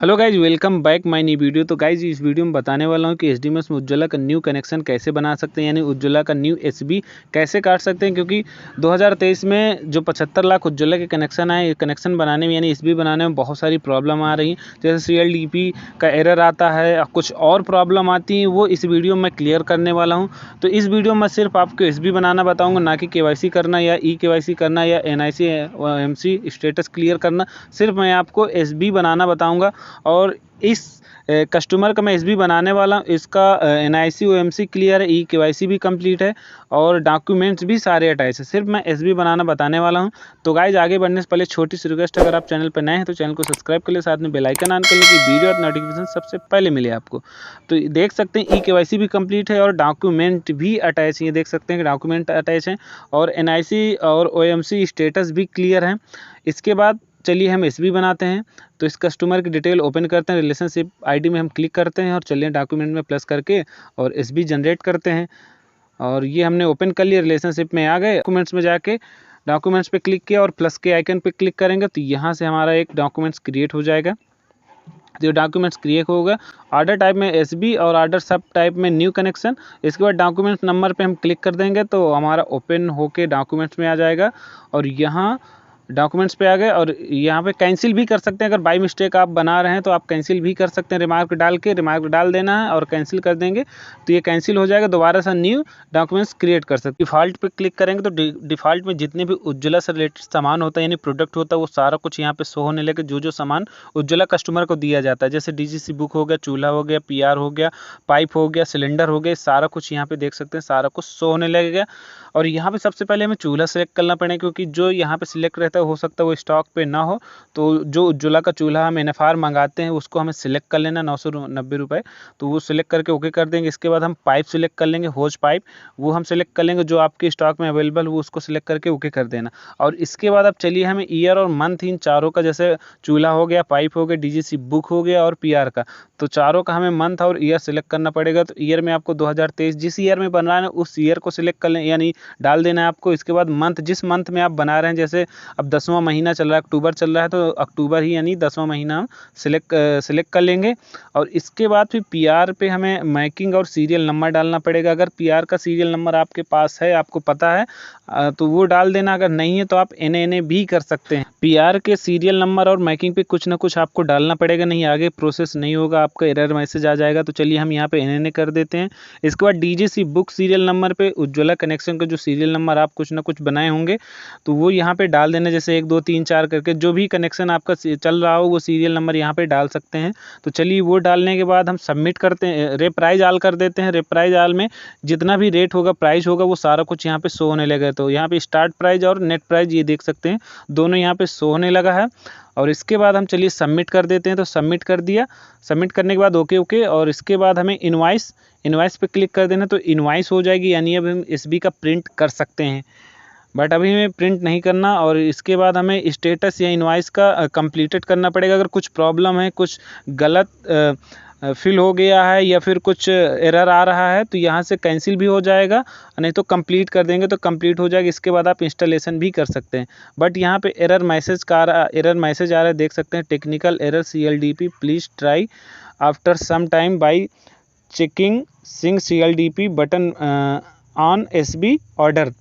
Hello guys, welcome back my new video. तो guys इस video में बताने वाला हूँ कि एचडीएमएस में उज्ज्वला का न्यू कनेक्शन कैसे बना सकते हैं, यानी उज्ज्वला का न्यू एसबी कैसे काट सकते हैं। क्योंकि 2023 में जो 75 लाख उज्ज्वला के कनेक्शन आए, कनेक्शन बनाने में यानी एसबी बनाने में बहुत सारी प्रॉब्लम आ रही हैं। जैसे सीएलडीपी का एरर आता है, कुछ और प्रॉब्लम आती है, वो इस वीडियो में क्लियर करने वाला हूँ। तो इस वीडियो में सिर्फ आपको एसबी बनाना बताऊँगा, ना कि केवाईसी करना या ई केवाईसी करना या एनआईसी एमसी स्टेटस क्लियर करना। सिर्फ मैं आपको एसबी बनाना बताऊँगा। और इस कस्टमर का मैं एसबी बनाने वाला हूँ। इसका एनआईसी ओएमसी क्लियर है, ई केवाईसी भी कंप्लीट है और डॉक्यूमेंट्स भी सारे अटैच है। सिर्फ मैं एसबी बनाना बताने वाला हूँ। तो गाइज आगे बढ़ने से पहले छोटी सी रिक्वेस्ट, अगर आप चैनल पर नए हैं तो चैनल को सब्सक्राइब कर ले, साथ में बेल आइकन ऑन कर ले कि वीडियो और नोटिफिकेशन सबसे पहले मिले आपको। तो देख सकते हैं ई केवाईसी भी कंप्लीट है और डॉक्यूमेंट भी अटैच है। ये देख सकते हैं कि डॉक्यूमेंट अटैच हैं और एनआईसी और ओएमसी स्टेटस भी क्लियर है। इसके बाद चलिए हम एसबी बनाते हैं। तो इस कस्टमर की डिटेल ओपन करते हैं, रिलेशनशिप आईडी में हम क्लिक करते हैं और चलिए डॉक्यूमेंट में प्लस करके और एसबी जनरेट करते हैं। और ये हमने ओपन कर लिया, रिलेशनशिप में आ गए। डॉक्यूमेंट्स में जाके डॉक्यूमेंट्स पे क्लिक किया और प्लस के आइकन पे क्लिक करेंगे तो यहाँ से हमारा एक डॉक्यूमेंट्स क्रिएट हो जाएगा। जो डॉक्यूमेंट्स क्रिएट होगा, ऑर्डर टाइप में एसबी और ऑर्डर सब टाइप में न्यू कनेक्शन। इसके बाद डॉक्यूमेंट्स नंबर पे हम क्लिक कर देंगे तो हमारा ओपन होके डॉक्यूमेंट्स में आ जाएगा। और यहाँ डॉक्यूमेंट्स पे आ गए और यहाँ पे कैंसिल भी कर सकते हैं। अगर बाई मिस्टेक आप बना रहे हैं तो आप कैंसिल भी कर सकते हैं। रिमार्क डाल देना है और कैंसिल कर देंगे तो ये कैंसिल हो जाएगा। दोबारा से न्यू डॉक्यूमेंट्स क्रिएट कर सकते हैं। डिफ़ॉल्ट पे क्लिक करेंगे तो डिफ़ॉल्ट में जितने भी उज्ज्वला से रिलेटेड सामान होता है यानी प्रोडक्ट होता है वो सारा कुछ यहाँ पे शो होने लगे। जो सामान उज्ज्वला कस्टमर को दिया जाता है, जैसे डीजीसी बुक हो गया, चूल्हा हो गया, पीआर हो गया, पाइप हो गया, सिलेंडर हो गया, सारा कुछ यहाँ पे देख सकते हैं, सारा कुछ शो होने लगेगा। और यहाँ पे सबसे पहले हमें चूल्हा सेलेक्ट करना पड़ेगा, क्योंकि जो यहाँ पे सिलेक्ट रहता है हो सकता है वो स्टॉक पे ना हो। तो जो उज्ज्वला का चूल्हा हम एनएफआर मंगाते हैं उसको हमें सिलेक्ट कर लेना, 990 रुपये। तो वो सिलेक्ट करके ओके कर देंगे। इसके बाद हम पाइप सिलेक्ट कर लेंगे, होज पाइप, वो हम सिलेक्ट कर लेंगे। जो आपके स्टॉक में अवेलेबल वो उसको सिलेक्ट करके ओके कर देना। और इसके बाद अब चलिए हमें ईयर और मंथ इन चारों का, जैसे चूल्हा हो गया, पाइप हो गया, डीजीसी बुक हो गया और पीआर का, तो चारों का हमें मंथ और ईयर सिलेक्ट करना पड़ेगा। तो ईयर में आपको 2023 जिस ईयर में बन रहा है उस ईयर को सिलेक्ट कर लें, यानी डाल देना है आपको। इसके बाद मंथ, जिस मंथ में आप बना रहे हैं, जैसे अब 10वां महीना चल रहा है, अक्टूबर चल रहा है तो अक्टूबर ही यानी 10वां महीना हम सिलेक्ट कर लेंगे। और इसके बाद फिर पीआर पे हमें मैकिंग और सीरियल नंबर डालना पड़ेगा। अगर पीआर का सीरियल नंबर आपके पास है, आपको पता है, तो वो डाल देना। अगर नहीं है तो आप एनए भी कर सकते हैं। पीआर के सीरियल नंबर और मैकिंग पे कुछ ना कुछ आपको डालना पड़ेगा, नहीं आगे प्रोसेस नहीं होगा, आपका एरर मैसेज आ जाएगा। तो चलिए हम यहाँ पे एनए कर देते हैं। इसके बाद डीजीसी बुक सीरियल नंबर पे उज्ज्वला कनेक्शन का जो सीरियल नंबर आप कुछ ना कुछ बनाए होंगे तो वो यहाँ पे डाल देना, जैसे 1 2 3 4 करके जो भी कनेक्शन आपका चल रहा हो वो सीरियल नंबर यहाँ पे डाल सकते हैं। तो चलिए वो डालने के बाद हम सबमिट करते हैं, रेप्राइज आल कर देते हैं। रेप्राइज आल में जितना भी रेट होगा, प्राइस होगा, वो सारा कुछ यहाँ पे शो होने लगा। तो यहाँ पे स्टार्ट प्राइस और नेट प्राइस ये देख सकते हैं, दोनों यहाँ पे शो होने लगा है। और इसके बाद हम चलिए सबमिट कर देते हैं। तो सबमिट कर दिया। सबमिट करने के बाद ओके। और इसके बाद हमें इनवाइस पे क्लिक कर देना, तो इनवाइस हो जाएगी, यानी अब हम एसबी का प्रिंट कर सकते हैं। बट अभी हमें प्रिंट नहीं करना। और इसके बाद हमें स्टेटस या इनवाइस का कंप्लीटेड करना पड़ेगा। अगर कुछ प्रॉब्लम है, कुछ गलत फिल हो गया है या फिर कुछ एरर आ रहा है तो यहाँ से कैंसिल भी हो जाएगा, नहीं तो कंप्लीट कर देंगे तो कंप्लीट हो जाएगा। इसके बाद आप इंस्टॉलेशन भी कर सकते हैं। बट यहाँ पे एरर मैसेज आ रहा है, देख सकते हैं, technical error CLDP, please try after some time by checking sync CLDP button on SB order.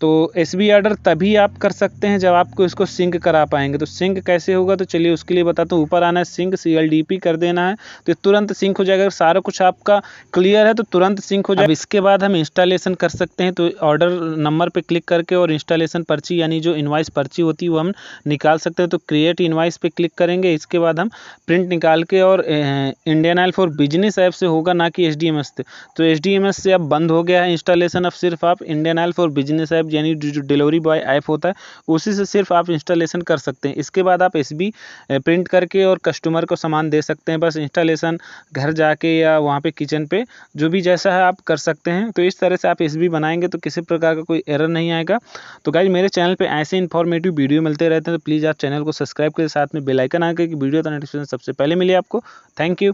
तो एसबी ऑर्डर तभी आप कर सकते हैं जब आपको इसको सिंक करा पाएंगे। तो सिंक कैसे होगा, तो चलिए उसके लिए बताता हूँ। ऊपर आना है, सिंक सीएलडीपी कर देना है, तो तुरंत सिंक हो जाएगा। अगर सारा कुछ आपका क्लियर है तो तुरंत सिंक हो जाएगा। अब इसके बाद हम इंस्टॉलेशन कर सकते हैं। तो ऑर्डर नंबर पे क्लिक करके और इंस्टॉलेशन पर्ची, यानी जो इनवाइस पर्ची होती है वो हम निकाल सकते हैं। तो क्रिएट इनवाइस पे क्लिक करेंगे। इसके बाद हम प्रिंट निकाल के, और Indian oil for business app से होगा, ना कि एचडीएमएस से। तो एचडीएमएस से अब बंद हो गया है इंस्टॉलेशन। अब सिर्फ आप Indian oil for business app, यानी जो डिलीवरी बॉय ऐप होता है उसी से सिर्फ आप इंस्टॉलेशन कर सकते हैं। इसके बाद आप एसबी प्रिंट करके और कस्टमर को सामान दे सकते हैं। बस इंस्टॉलेशन घर जाके या वहाँ पे किचन पे जो भी जैसा है आप कर सकते हैं। तो इस तरह से आप एसबी बनाएंगे तो किसी प्रकार का कोई एरर नहीं आएगा। तो गाइस मेरे चैनल पे ऐसे इन्फॉर्मेटिव वीडियो मिलते रहते हैं, तो प्लीज़ आप चैनल को सब्सक्राइब करें, साथ में बेल आइकन आकर कि वीडियो का नोटिफिकेशन सबसे पहले मिले आपको। Thank you.